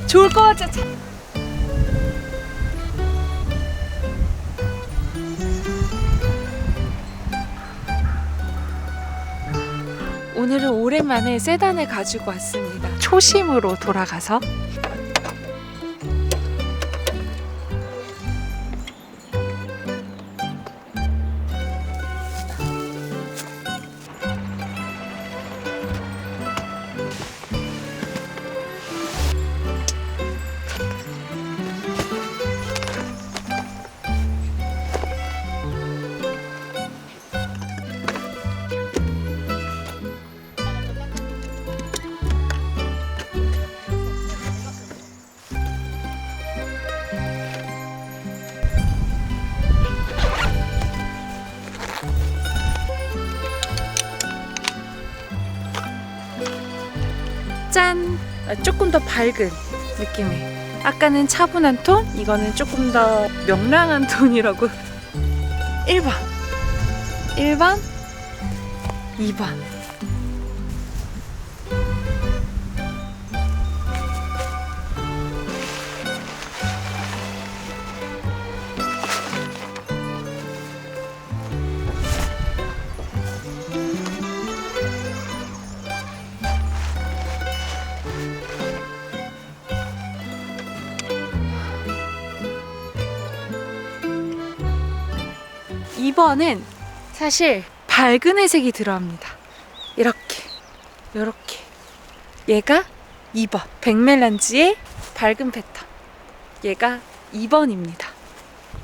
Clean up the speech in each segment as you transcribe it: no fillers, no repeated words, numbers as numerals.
좋을 것 같아. 오늘은 오랜만에 세단을 가지고 왔습니다. 초심으로 돌아가서. 짠! 조금 더 밝은 느낌의, 아까는 차분한 톤, 이거는 조금 더 명랑한 톤이라고. 1번 2번 2번은 사실 밝은 회색이 들어갑니다. 이렇게 얘가 2번 백멜란지의 밝은 패턴, 얘가 2번입니다.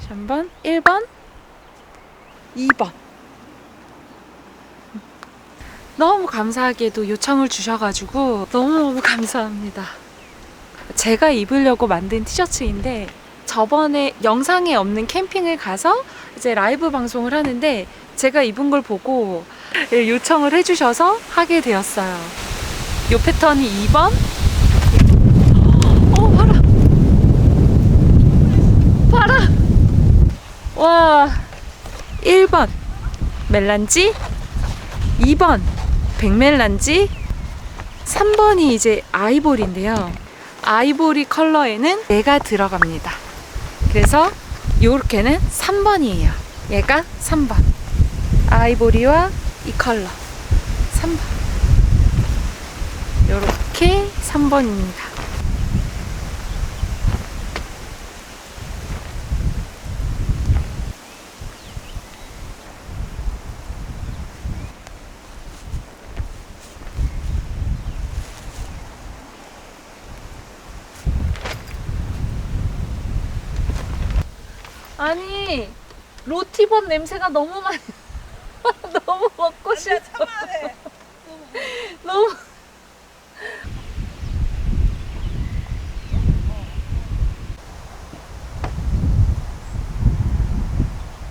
한번 1번 2번. 너무 감사하게도 요청을 주셔가지고 너무너무 감사합니다. 제가 입으려고 만든 티셔츠인데, 저번에 영상에 없는 캠핑을 가서 이제 라이브 방송을 하는데 제가 입은 걸 보고 요청을 해주셔서 하게 되었어요. 요 패턴이 2번. 봐라. 와. 1번 멜란지, 2번 백멜란지, 3번이 이제 아이보리인데요. 아이보리 컬러에는 얘가 들어갑니다. 그래서 요렇게는 3번이에요. 얘가 3번. 아이보리와 이 컬러 3번. 요렇게 3번입니다. 아니, 로티본 냄새가 너무 많이 너무 먹고 싶어. 너무.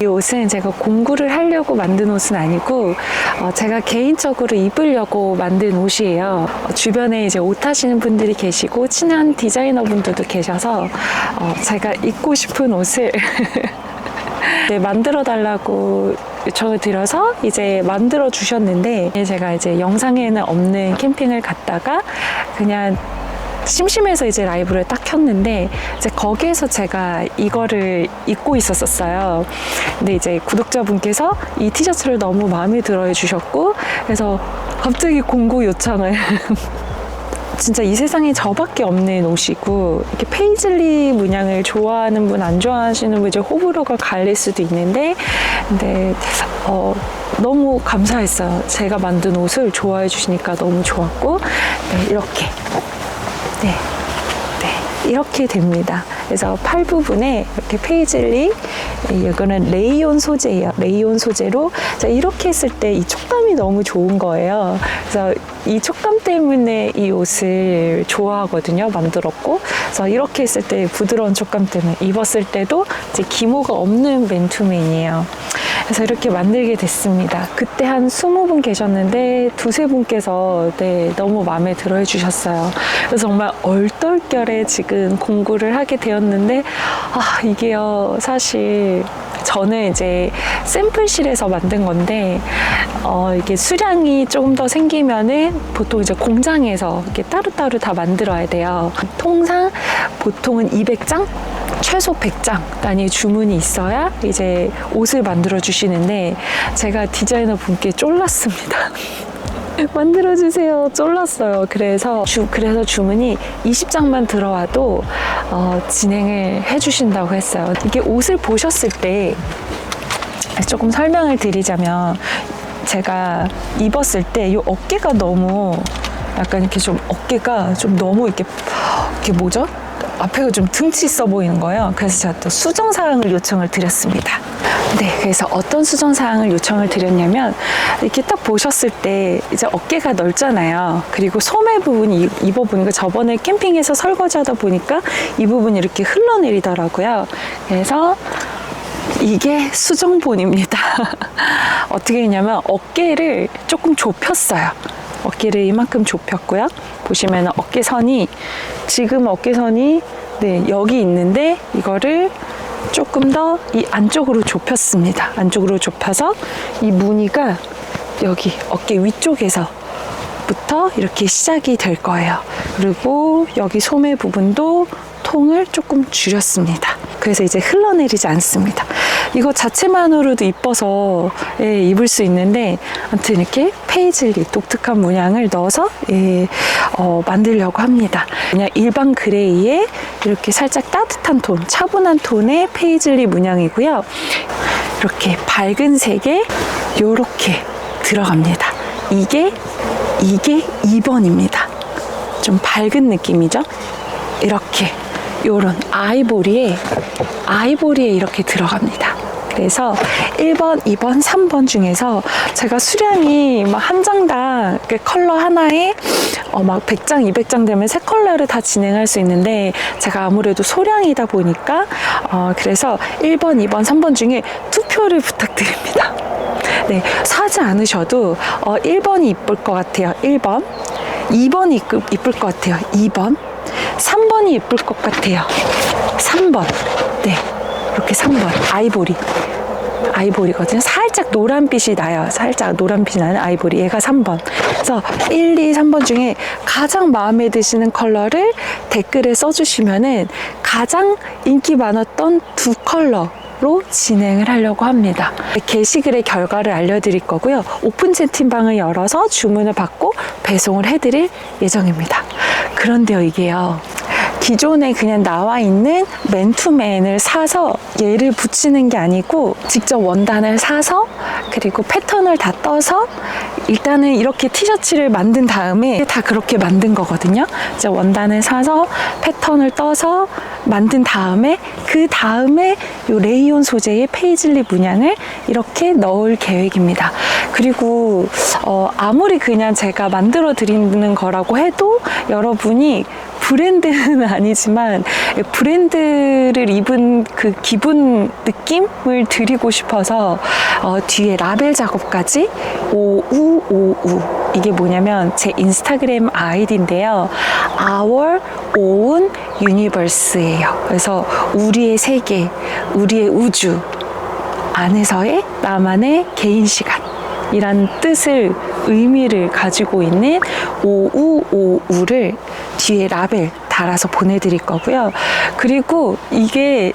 이 옷은 제가 공구를 하려고 만든 옷은 아니고 제가 개인적으로 입으려고 만든 옷이에요. 주변에 이제 옷 하시는 분들이 계시고 친한 디자이너 분들도 계셔서 제가 입고 싶은 옷을 네, 만들어 달라고 요청을 드려서 이제 만들어 주셨는데, 제가 이제 영상에는 없는 캠핑을 갔다가 그냥 심심해서 이제 라이브를 딱 켰는데, 이제 거기에서 제가 이거를 입고 있었어요. 근데 이제 구독자분께서 이 티셔츠를 너무 마음에 들어 해주셨고, 그래서 갑자기 공구 요청을 진짜 이 세상에 저밖에 없는 옷이고, 이렇게 페이즐리 문양을 좋아하는 분, 안 좋아하시는 분, 이제 호불호가 갈릴 수도 있는데, 근데 너무 감사했어요. 제가 만든 옷을 좋아해 주시니까 너무 좋았고, 네, 이렇게 이렇게 됩니다. 그래서 팔 부분에 이렇게 페이즐리, 이거는 레이온 소재예요. 레이온 소재로 이렇게 했을 때 이 촉감이 너무 좋은 거예요. 그래서 이 촉감 때문에 이 옷을 좋아하거든요. 만들었고, 그래서 이렇게 했을 때 부드러운 촉감 때문에 입었을 때도 이제 기모가 없는 맨투맨이에요. 그래서 이렇게 만들게 됐습니다. 그때 한 20분 계셨는데 두세 분께서 너무 마음에 들어 해주셨어요. 그래서 정말 얼떨결에 지금 공구를 하게 되었는데, 이게요, 사실 저는 이제 샘플실에서 만든 건데, 이게 수량이 조금 더 생기면은 보통 이제 공장에서 이렇게 따로따로 다 만들어야 돼요. 통상 보통은 200장? 최소 100장 단위 주문이 있어야 이제 옷을 만들어 주시는데, 제가 디자이너 분께 쫄랐습니다. 만들어주세요. 쫄랐어요. 그래서 주문이 20장만 들어와도 진행을 해주신다고 했어요. 이게 옷을 보셨을 때 조금 설명을 드리자면, 제가 입었을 때 이 어깨가 너무 약간 이렇게 좀 어깨가 좀 너무 이렇게 뭐죠? 앞에가 좀 등치 있어 보이는 거예요. 그래서 제가 또 수정사항을 요청을 드렸습니다. 네, 그래서 어떤 수정사항을 요청을 드렸냐면, 이렇게 딱 보셨을 때 이제 어깨가 넓잖아요. 그리고 소매 부분이 입어보니까 저번에 캠핑에서 설거지하다 보니까 이 부분이 이렇게 흘러내리더라고요. 그래서 이게 수정본입니다. 어떻게 했냐면 어깨를 조금 좁혔어요. 어깨를 이만큼 좁혔고요. 보시면 지금 어깨선이 네, 여기 있는데 이거를 조금 더 이 안쪽으로 좁혔습니다. 안쪽으로 좁혀서 이 무늬가 여기 어깨 위쪽에서부터 이렇게 시작이 될 거예요. 그리고 여기 소매 부분도 통을 조금 줄였습니다. 그래서 이제 흘러내리지 않습니다. 이거 자체만으로도 이뻐서 입을 수 있는데, 아무튼 이렇게 페이즐리 독특한 문양을 넣어서 만들려고 합니다. 그냥 일반 그레이에 이렇게 살짝 따뜻한 톤, 차분한 톤의 페이즐리 문양이고요. 이렇게 밝은 색에 이렇게 들어갑니다. 이게 2번입니다. 좀 밝은 느낌이죠? 이렇게 요런 아이보리에 이렇게 들어갑니다. 그래서 1번, 2번, 3번 중에서 제가 수량이 막 한 장당 컬러 하나에 막 100장, 200장 되면 세 컬러를 다 진행할 수 있는데, 제가 아무래도 소량이다 보니까 그래서 1번, 2번, 3번 중에 투표를 부탁드립니다. 네, 사지 않으셔도 1번이 이쁠 것 같아요. 1번. 2번이 이쁠 것 같아요. 2번. 3번이 예쁠 것 같아요. 3번. 네. 이렇게 3번. 아이보리거든요. 살짝 노란빛이 나요. 살짝 노란빛이 나는 아이보리. 얘가 3번. 그래서 1, 2, 3번 중에 가장 마음에 드시는 컬러를 댓글에 써주시면은 가장 인기 많았던 두 컬러 로 진행을 하려고 합니다. 게시글의 결과를 알려드릴 거고요. 오픈 채팅방을 열어서 주문을 받고 배송을 해드릴 예정입니다. 그런데요, 이게요, 기존에 그냥 나와 있는 맨투맨을 사서 얘를 붙이는 게 아니고, 직접 원단을 사서 그리고 패턴을 다 떠서 일단은 이렇게 티셔츠를 만든 다음에 다 그렇게 만든 거거든요. 이제 원단을 사서 패턴을 떠서 만든 다음에 그 다음에 이 레이온 소재의 페이즐리 문양을 이렇게 넣을 계획입니다. 그리고 아무리 그냥 제가 만들어 드리는 거라고 해도 여러분이 브랜드는 아니지만 브랜드를 입은 그 기분 느낌을 드리고 싶어서 뒤에 라벨 작업까지 오우 이게 뭐냐면 제 인스타그램 아이디인데요. Our Own Universe예요. 그래서 우리의 세계, 우리의 우주 안에서의 나만의 개인 시간 이란 뜻을 의미를 가지고 있는 오우를 뒤에 라벨 달아서 보내드릴 거고요. 그리고 이게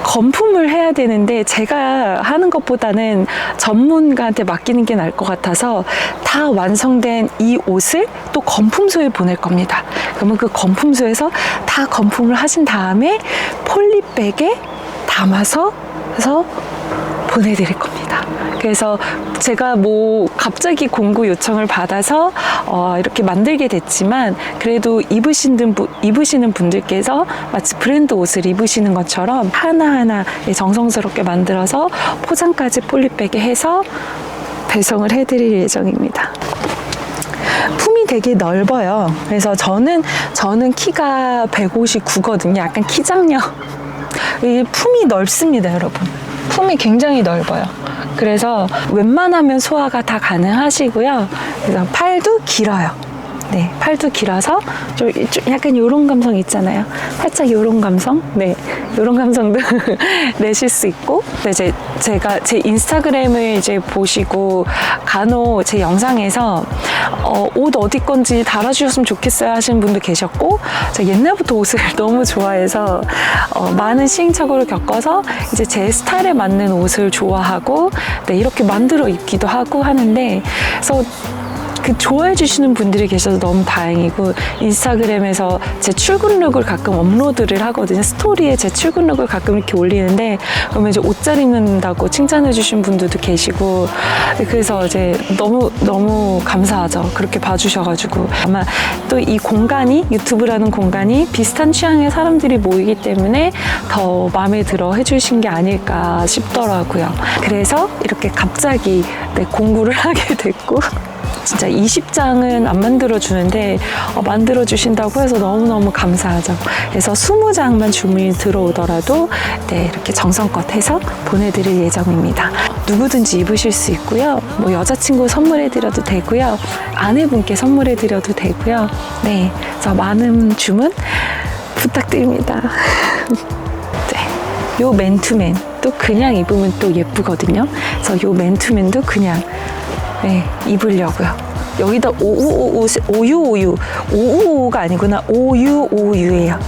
건품을 해야 되는데 제가 하는 것보다는 전문가한테 맡기는 게 나을 것 같아서 다 완성된 이 옷을 또 건품소에 보낼 겁니다. 그러면 그 건품소에서 다 건품을 하신 다음에 폴리백에 담아서 보내드릴 겁니다. 그래서 제가 뭐 갑자기 공구 요청을 받아서 이렇게 만들게 됐지만, 그래도 입으시는 분들께서 마치 브랜드 옷을 입으시는 것처럼 하나하나 정성스럽게 만들어서 포장까지 폴리백에 해서 배송을 해드릴 예정입니다. 품이 되게 넓어요. 그래서 저는 키가 159거든요. 약간 키장녀. 이 품이 넓습니다, 여러분. 품이 굉장히 넓어요. 그래서 웬만하면 소화가 다 가능하시고요. 그래서 팔도 길어요. 네, 팔도 길어서 좀 약간 요런 감성 있잖아요. 살짝 요런 감성. 네, 이런 감성도 내실 수 있고, 이제 제가 제 인스타그램을 이제 보시고 간혹 제 영상에서 옷 어디 건지 달아주셨으면 좋겠어요 하시는 분도 계셨고, 제가 옛날부터 옷을 너무 좋아해서 많은 시행착오를 겪어서 이제 제 스타일에 맞는 옷을 좋아하고, 네, 이렇게 만들어 입기도 하고 하는데, 그래서 그 좋아해 주시는 분들이 계셔서 너무 다행이고, 인스타그램에서 제 출근룩을 가끔 업로드를 하거든요. 스토리에 제 출근룩을 가끔 이렇게 올리는데, 그러면 이제 옷 잘 입는다고 칭찬해 주신 분들도 계시고, 그래서 이제 너무 감사하죠. 그렇게 봐주셔가지고. 아마 또 이 공간이, 유튜브라는 공간이 비슷한 취향의 사람들이 모이기 때문에 더 마음에 들어 해주신 게 아닐까 싶더라고요. 그래서 이렇게 갑자기 공구를 하게 됐고, 진짜 20장은 안 만들어주는데 만들어주신다고 해서 너무너무 감사하죠. 그래서 20장만 주문이 들어오더라도 네, 이렇게 정성껏 해서 보내드릴 예정입니다. 누구든지 입으실 수 있고요. 뭐 여자친구 선물해드려도 되고요. 아내분께 선물해드려도 되고요. 네, 그래서 많은 주문 부탁드립니다. 네, 요 맨투맨 또 그냥 입으면 또 예쁘거든요. 그래서 요 맨투맨도 그냥 네, 입으려고요. 여기다 오유가 아니구나. 오유예요.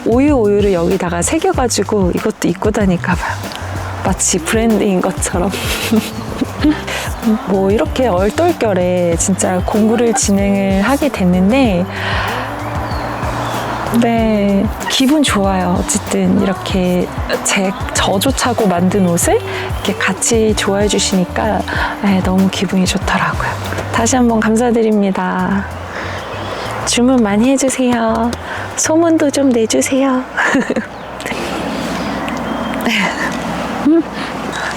오유를 여기다가 새겨가지고 이것도 입고 다닐까봐요. 마치 브랜드인 것처럼. 뭐 이렇게 얼떨결에 진짜 공부를 진행을 하게 됐는데, 네, 기분 좋아요. 어쨌든 이렇게 저조차고 만든 옷을 이렇게 같이 좋아해 주시니까 네, 너무 기분이 좋더라고요. 다시 한번 감사드립니다. 주문 많이 해주세요. 소문도 좀 내주세요.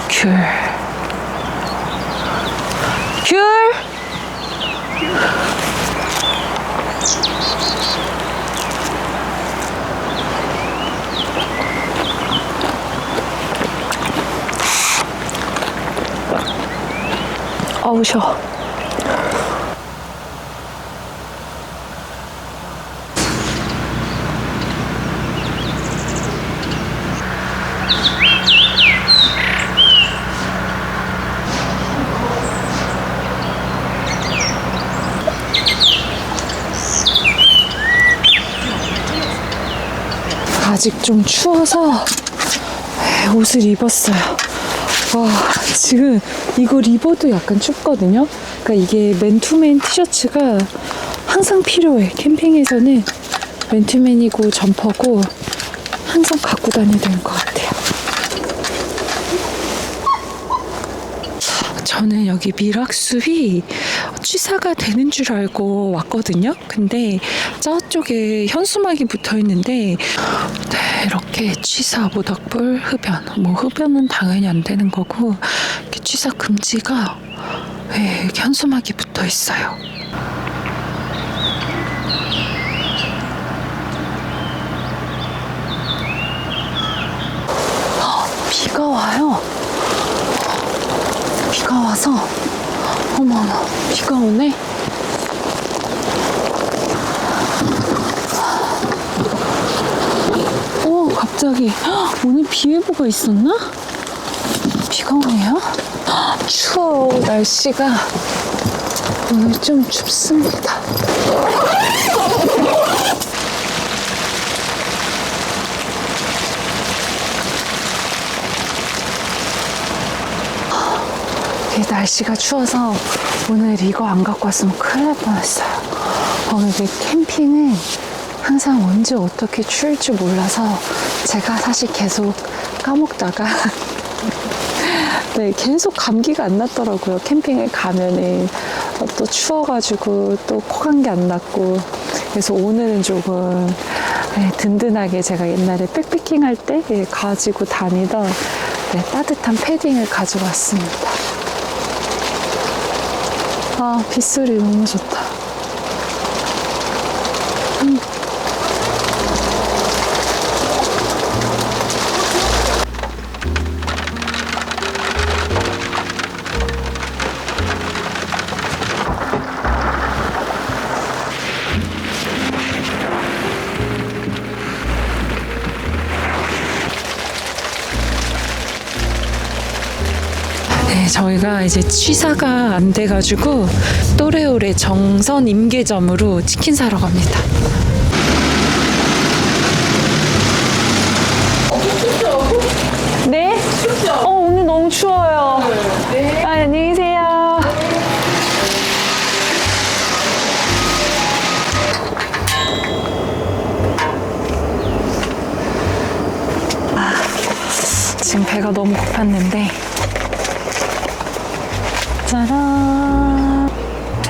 귤. 어우, 쉬워. 아직 좀 추워서 옷을 입었어요. 와, 지금 이걸 입어도 약간 춥거든요. 그러니까 이게 맨투맨 티셔츠가 항상 필요해. 캠핑에서는 맨투맨이고 점퍼고 항상 갖고 다녀야 되는 것 같아요. 저는 여기 밀락숲이 취사가 되는 줄 알고 왔거든요. 근데 저쪽에 현수막이 붙어 있는데, 네, 이렇게 취사, 모닥불, 흡연. 뭐 흡연은 당연히 안 되는 거고, 이렇게 취사 금지가 네, 이렇게 현수막이 붙어 있어요. 비가 와요. 비가 와서 어머머, 비가 오네. 오, 갑자기 오늘 비 예보가 있었나? 비가 오네요. 추워. 날씨가 오늘 좀 춥습니다. 날씨가 추워서 오늘 이거 안 갖고 왔으면 큰일 날 뻔했어요. 이게 캠핑은 항상 언제 어떻게 추울지 몰라서 제가 사실 계속 까먹다가 네, 계속 감기가 안 났더라고요. 캠핑을 가면은 또 추워가지고 또 코감기 안 났고, 그래서 오늘은 조금 네, 든든하게 제가 옛날에 백패킹 할 때 가지고 다니던 네, 따뜻한 패딩을 가지고 왔습니다. 아, 빗소리 너무 좋다. 네, 저희가 이제 취사가 안 돼가지고 또레오레 정선 임계점으로 치킨 사러 갑니다. 네? 오늘 너무 추워요. 네. 안녕히 계세요. 지금 배가 너무 고팠는데 짜란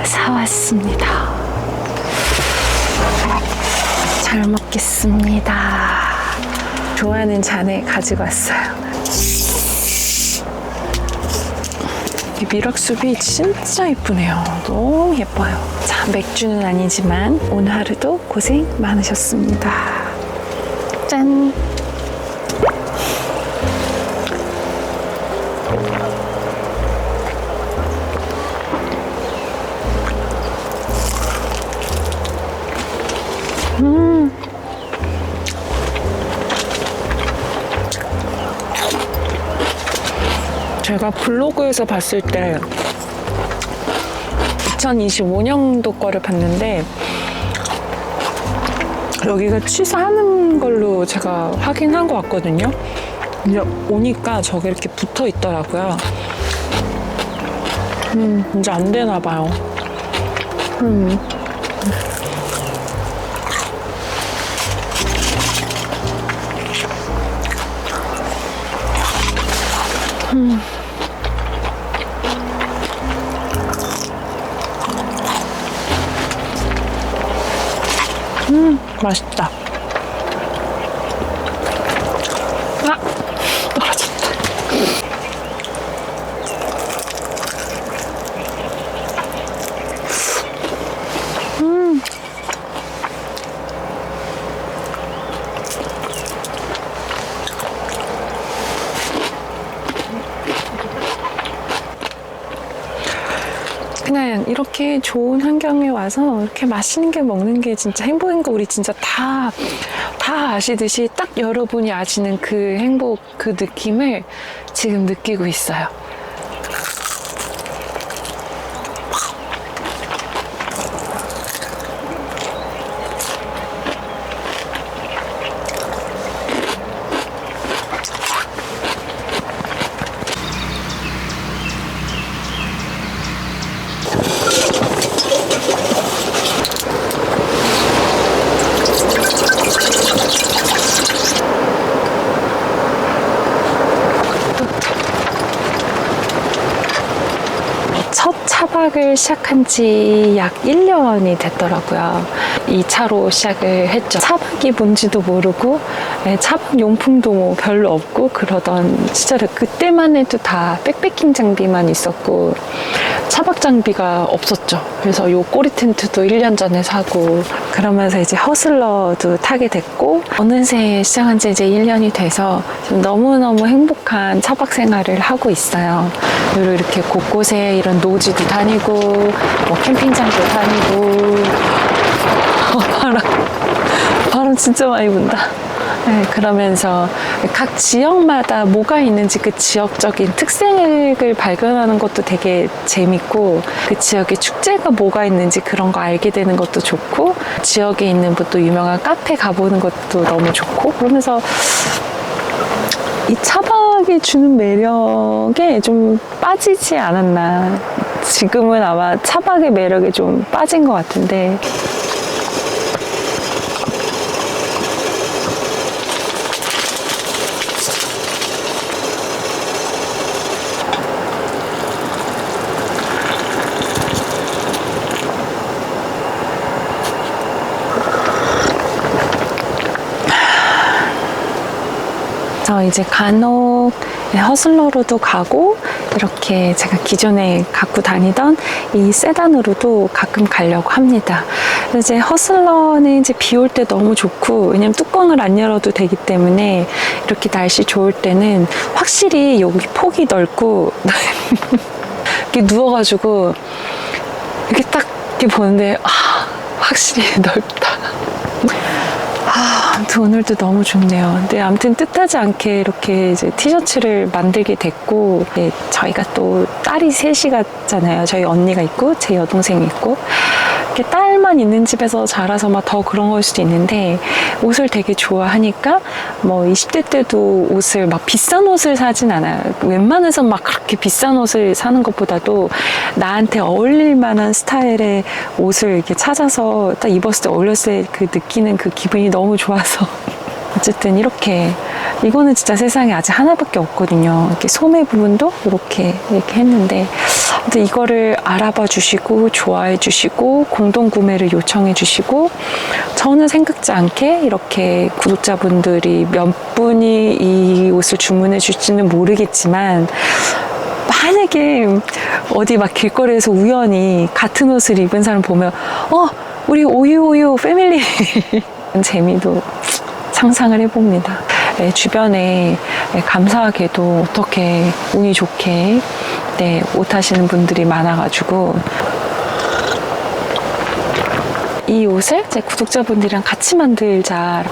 사왔습니다. 잘 먹겠습니다. 좋아하는 잔에 가지고 왔어요. 이 미락숲이 진짜 예쁘네요. 너무 예뻐요. 자, 맥주는 아니지만 오늘 하루도 고생 많으셨습니다. 짠! 제가 블로그에서 봤을 때 2025년도 거를 봤는데 여기가 취사하는 걸로 제가 확인한 것 같거든요. 근데 오니까 저게 이렇게 붙어 있더라고요. 이제 안 되나 봐요. 맛있다. 아, 떨어졌다. 그냥 이렇게 좋은 환경에 와서 이렇게 맛있는 게 먹는 게 진짜 행복인 거 우리 진짜 다 아시듯이 딱 여러분이 아시는 그 행복, 그 느낌을 지금 느끼고 있어요. 첫 차박을 시작한 지 약 1년이 됐더라고요. 2차로 시작을 했죠. 차박이 뭔지도 모르고 차박 용품도 뭐 별로 없고 그러던 시절에 그때만 해도 다 백패킹 장비만 있었고 차박 장비가 없었죠. 그래서 요 꼬리 텐트도 1년 전에 사고 그러면서 이제 허슬러도 타게 됐고 어느새 시작한 지 이제 1년이 돼서 좀 너무너무 행복한 차박 생활을 하고 있어요. 그리고 이렇게 곳곳에 이런 노지도 다니고 뭐 캠핑장도 다니고 바람 진짜 많이 분다. 네, 그러면서 각 지역마다 뭐가 있는지 그 지역적인 특색을 발견하는 것도 되게 재밌고 그 지역의 축제가 뭐가 있는지 그런 거 알게 되는 것도 좋고 지역에 있는 또 유명한 카페 가보는 것도 너무 좋고 그러면서 이 차박이 주는 매력에 좀 빠지지 않았나. 지금은 아마 차박의 매력에 좀 빠진 것 같은데 저 이제 간혹 허슬러로도 가고 이렇게 제가 기존에 갖고 다니던 이 세단으로도 가끔 가려고 합니다. 이제 허슬러는 이제 비 올 때 너무 좋고 왜냐면 뚜껑을 안 열어도 되기 때문에 이렇게 날씨 좋을 때는 확실히 여기 폭이 넓고 이렇게 누워가지고 이렇게 딱 이렇게 보는데 확실히 넓다. 아무튼 오늘도 너무 좋네요. 근데 아무튼 뜻하지 않게 이렇게 이제 티셔츠를 만들게 됐고, 네, 저희가 또 딸이 셋이잖아요. 저희 언니가 있고, 제 여동생이 있고. 이렇게 딸만 있는 집에서 자라서 막 더 그런 걸 수도 있는데, 옷을 되게 좋아하니까, 뭐 20대 때도 옷을 막 비싼 옷을 사진 않아요. 웬만해서 막 그렇게 비싼 옷을 사는 것보다도 나한테 어울릴 만한 스타일의 옷을 이렇게 찾아서 딱 입었을 때 어울렸을 때 그 느끼는 그 기분이 너무 좋아서. 어쨌든 이렇게, 이거는 진짜 세상에 아직 하나밖에 없거든요. 이렇게 소매 부분도 이렇게 했는데, 근데 이거를 알아봐 주시고 좋아해 주시고 공동 구매를 요청해 주시고, 저는 생각지 않게 이렇게 구독자분들이 몇 분이 이 옷을 주문해 줄지는 모르겠지만, 만약에 어디 막 길거리에서 우연히 같은 옷을 입은 사람 보면 우리 오유 패밀리 재미도 상상을 해봅니다. 네, 주변에 감사하게도 어떻게 운이 좋게 옷 하시는 분들이 많아가지고, 이 옷을 제 구독자분들이랑 같이 만들자.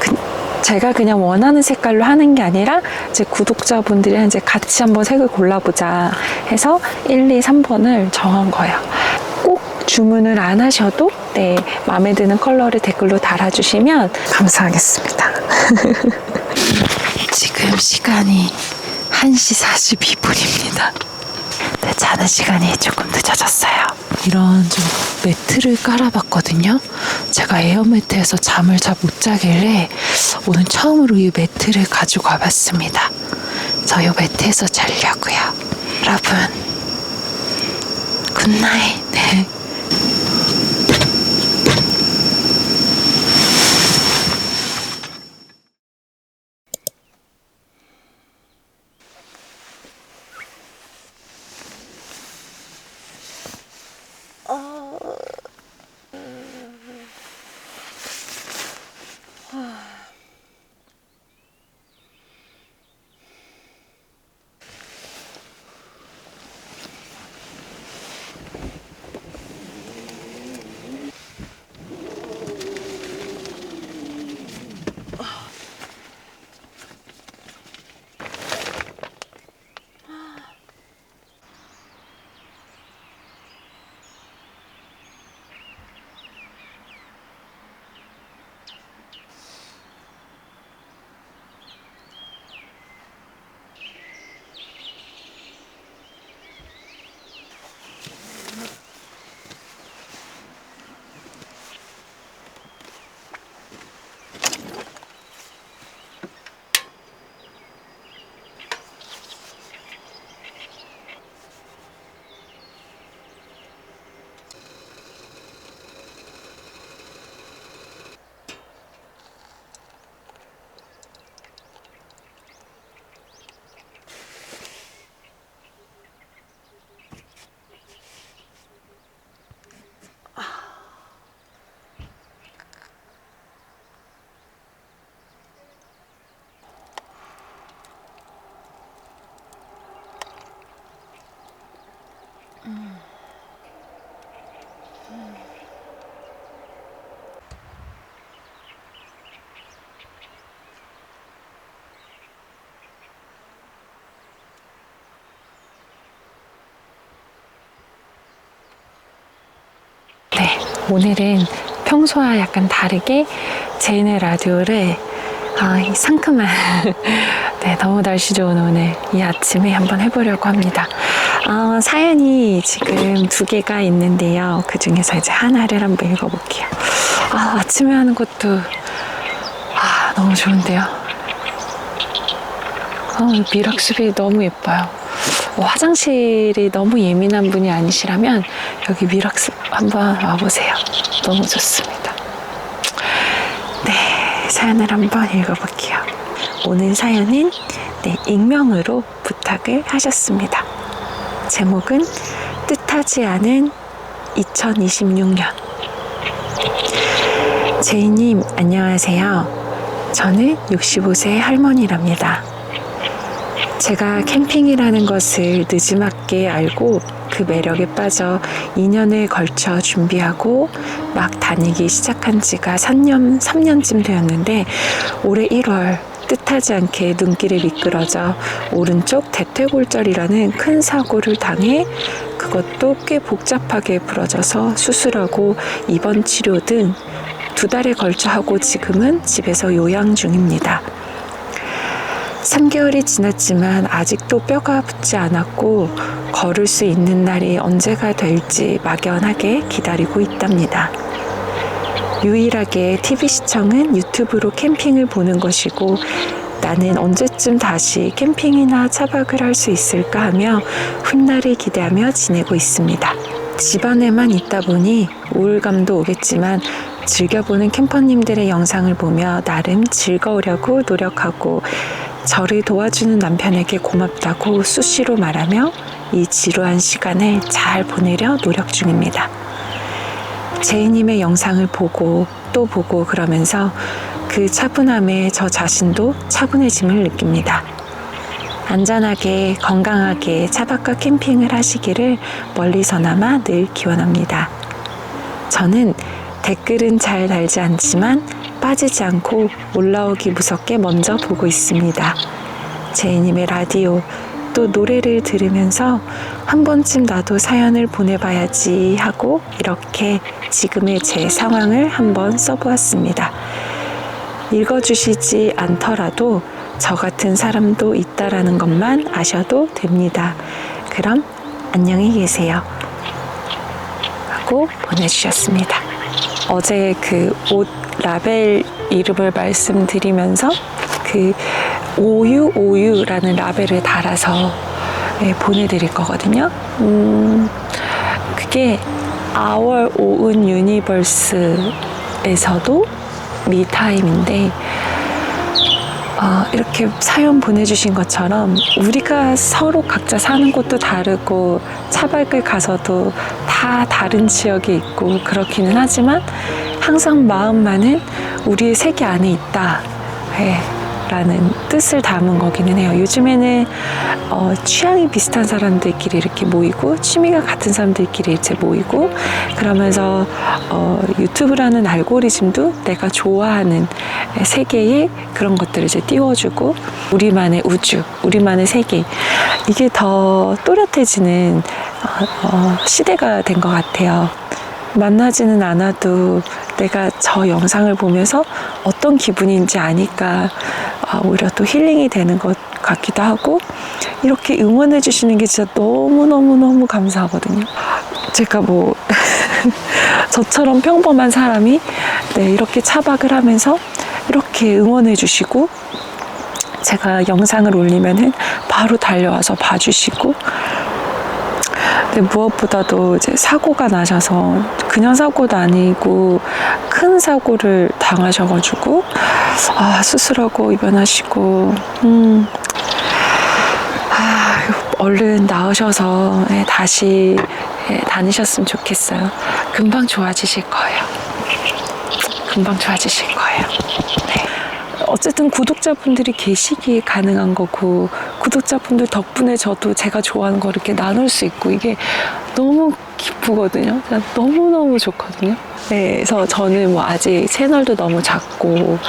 제가 그냥 원하는 색깔로 하는 게 아니라 제 구독자분들이랑 이제 같이 한번 색을 골라보자 해서 1, 2, 3번을 정한 거예요. 꼭 주문을 안 하셔도 마음에 드는 컬러를 댓글로 달아주시면 감사하겠습니다. 지금 시간이 1시 42분입니다. 자는 시간이 조금 늦어졌어요. 이런 좀 매트를 깔아봤거든요. 제가 에어매트에서 잠을 잘 못 자길래 오늘 처음으로 이 매트를 가지고 와봤습니다. 저 이 매트에서 자려고요. 여러분, 굿나잇. 네. 오늘은 평소와 약간 다르게 제인의 라디오를 이 상큼한 너무 날씨 좋은 오늘 이 아침에 한번 해보려고 합니다. 사연이 지금 2개가 있는데요. 그 중에서 이제 하나를 한번 읽어볼게요. 아침에 하는 것도 너무 좋은데요. 미락숲이 너무 예뻐요. 화장실이 너무 예민한 분이 아니시라면 여기 미락숲 한번 와보세요. 너무 좋습니다. 사연을 한번 읽어볼게요. 오늘 사연은 익명으로 부탁을 하셨습니다. 제목은 뜻하지 않은 2026년. 제이님, 안녕하세요. 저는 65세 할머니랍니다. 제가 캠핑이라는 것을 늦지막게 알고 그 매력에 빠져 2년에 걸쳐 준비하고 막 다니기 시작한 지가 3년쯤 되었는데 올해 1월 뜻하지 않게 눈길에 미끄러져 오른쪽 대퇴골절이라는 큰 사고를 당해 그것도 꽤 복잡하게 부러져서 수술하고 입원 치료 등 2달에 걸쳐 하고 지금은 집에서 요양 중입니다. 3개월이 지났지만 아직도 뼈가 붙지 않았고 걸을 수 있는 날이 언제가 될지 막연하게 기다리고 있답니다. 유일하게 TV 시청은 유튜브로 캠핑을 보는 것이고 나는 언제쯤 다시 캠핑이나 차박을 할 수 있을까 하며 훗날을 기대하며 지내고 있습니다. 집안에만 있다 보니 우울감도 오겠지만 즐겨보는 캠퍼님들의 영상을 보며 나름 즐거우려고 노력하고 저를 도와주는 남편에게 고맙다고 수시로 말하며 이 지루한 시간을 잘 보내려 노력 중입니다. 제이님의 영상을 보고 또 보고 그러면서 그 차분함에 저 자신도 차분해짐을 느낍니다. 안전하게 건강하게 차박과 캠핑을 하시기를 멀리서나마 늘 기원합니다. 저는 댓글은 잘 달지 않지만 빠지지 않고 올라오기 무섭게 먼저 보고 있습니다. 제이님의 라디오 또 노래를 들으면서 한 번쯤 나도 사연을 보내봐야지 하고 이렇게 지금의 제 상황을 한번 써보았습니다. 읽어주시지 않더라도 저 같은 사람도 있다라는 것만 아셔도 됩니다. 그럼 안녕히 계세요. 하고 보내주셨습니다. 어제 그 옷 라벨 이름을 말씀드리면서 그 오유라는 라벨을 달아서 보내드릴 거거든요. 그게 Our Own Universe에서도 미타임인데 이렇게 사연 보내주신 것처럼 우리가 서로 각자 사는 곳도 다르고 차박을 가서도 다 다른 지역에 있고 그렇기는 하지만 항상 마음만은 우리의 세계 안에 있다 라는 뜻을 담은 거기는 해요. 요즘에는 취향이 비슷한 사람들끼리 이렇게 모이고 취미가 같은 사람들끼리 이제 모이고 그러면서 유튜브라는 알고리즘도 내가 좋아하는 세계에 그런 것들을 이제 띄워주고 우리만의 우주, 우리만의 세계 이게 더 또렷해지는 시대가 된 것 같아요. 만나지는 않아도 내가 저 영상을 보면서 어떤 기분인지 아니까 오히려 또 힐링이 되는 것 같기도 하고 이렇게 응원해 주시는 게 진짜 너무너무 감사하거든요. 제가 뭐 저처럼 평범한 사람이 이렇게 차박을 하면서 이렇게 응원해 주시고 제가 영상을 올리면은 바로 달려와서 봐주시고 근데 무엇보다도 이제 사고가 나셔서 그냥 사고도 아니고 큰 사고를 당하셔가지고 수술하고 입원하시고 얼른 나으셔서 다시 다니셨으면 좋겠어요. 금방 좋아지실 거예요. 금방 좋아지실 거예요. 네. 어쨌든 구독자분들이 계시기에 가능한 거고 구독자분들 덕분에 저도 제가 좋아하는 거 이렇게 나눌 수 있고 이게 너무 기쁘거든요. 너무너무 좋거든요. 네, 그래서 저는 뭐 아직 채널도 너무 작고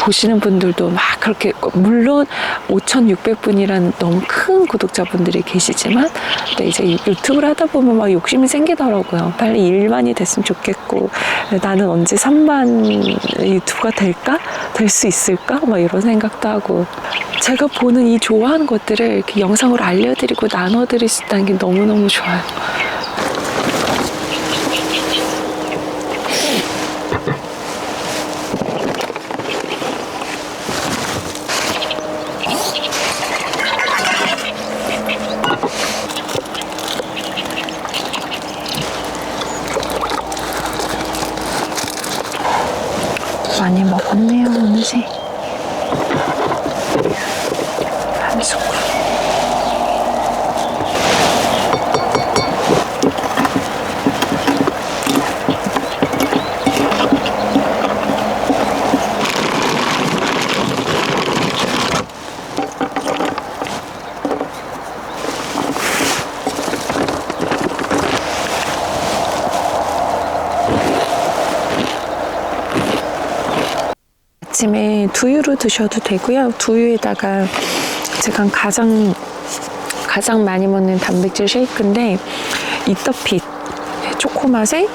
보시는 분들도 막 그렇게 물론 5,600분이라는 너무 큰 구독자분들이 계시지만 이제 유튜브를 하다 보면 막 욕심이 생기더라고요. 빨리 1만이 됐으면 좋겠고 나는 언제 3만 유튜브가 될까? 될 수 있을까? 막 이런 생각도 하고 제가 보는 이 좋아하는 것들을 이렇게 영상으로 알려드리고 나눠드릴 수 있다는 게 너무너무 좋아요. 많이 먹었네요, 어느새. 한 스푼. 아침에 두유로 드셔도 되고요. 두유에다가 제가 가장 많이 먹는 단백질 쉐이크인데 이터핏 초코맛에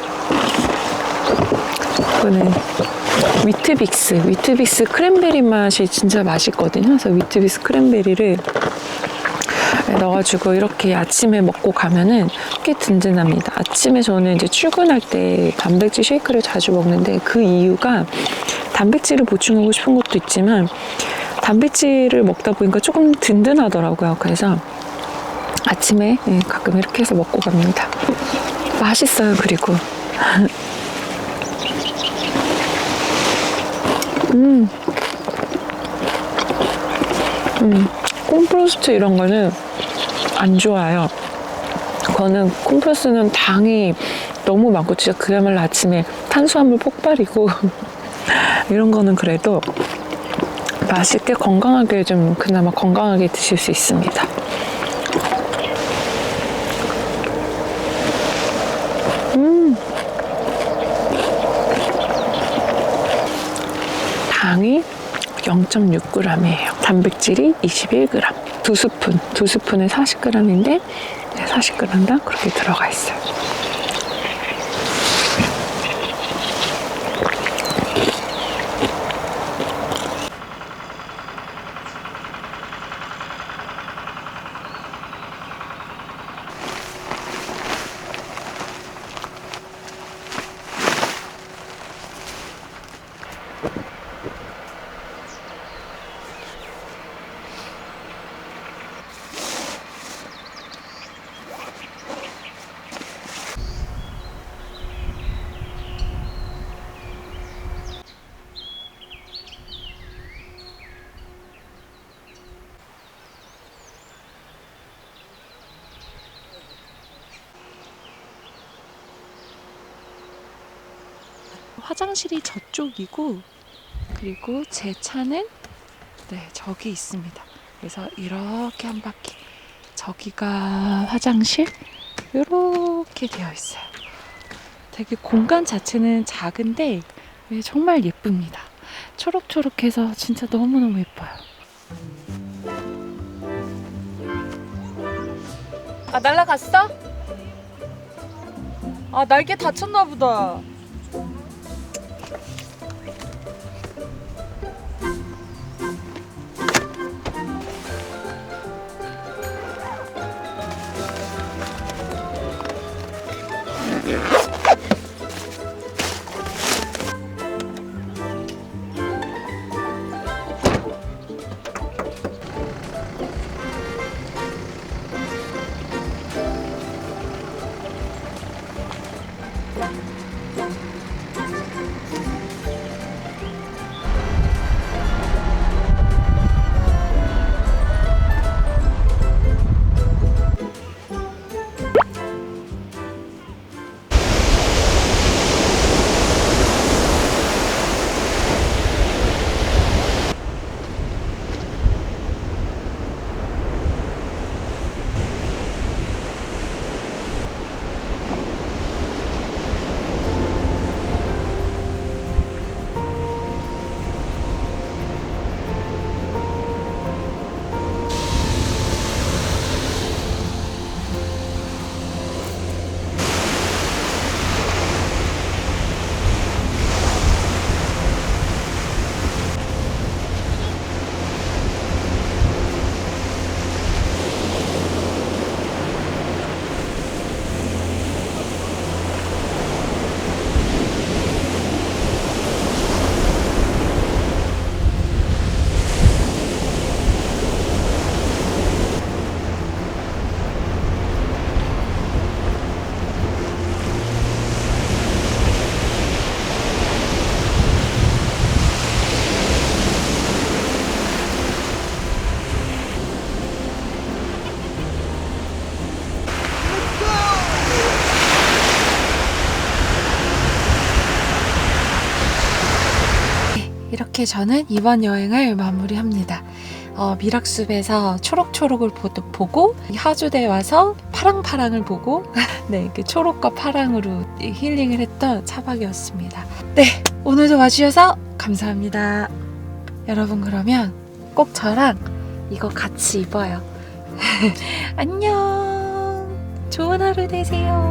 이거는 위트빅스 크랜베리 맛이 진짜 맛있거든요. 그래서 위트빅스 크랜베리를 넣어가지고 이렇게 아침에 먹고 가면은 꽤 든든합니다. 아침에 저는 이제 출근할 때 단백질 쉐이크를 자주 먹는데 그 이유가 단백질을 보충하고 싶은 것도 있지만 단백질을 먹다 보니까 조금 든든하더라고요. 그래서 아침에 가끔 이렇게 해서 먹고 갑니다. 맛있어요. 그리고 콘프로스트 이런 거는 안 좋아요. 그거는 콘프로스트는 당이 너무 많고 진짜 그야말로 아침에 탄수화물 폭발이고 이런 거는 그래도 맛있게 건강하게 좀 그나마 건강하게 드실 수 있습니다. 당이 0.6g이에요. 단백질이 21g. 두 스푼에 40g인데 40g당 그렇게 들어가 있어요. 화장실이 저쪽이고 그리고 제 차는 저기 있습니다. 그래서 이렇게 한 바퀴 저기가 화장실 이렇게 되어 있어요. 되게 공간 자체는 작은데 정말 예쁩니다. 초록초록해서 진짜 너무너무 예뻐요. 아, 날라갔어? 아, 날개 다쳤나 보다. 이렇게 저는 이번 여행을 마무리합니다. 미락숲에서 초록초록을 보고 하주대 와서 파랑파랑을 보고 이렇게 초록과 파랑으로 힐링을 했던 차박이었습니다. 오늘도 와주셔서 감사합니다. 여러분 그러면 꼭 저랑 이거 같이 입어요. 안녕. 좋은 하루 되세요.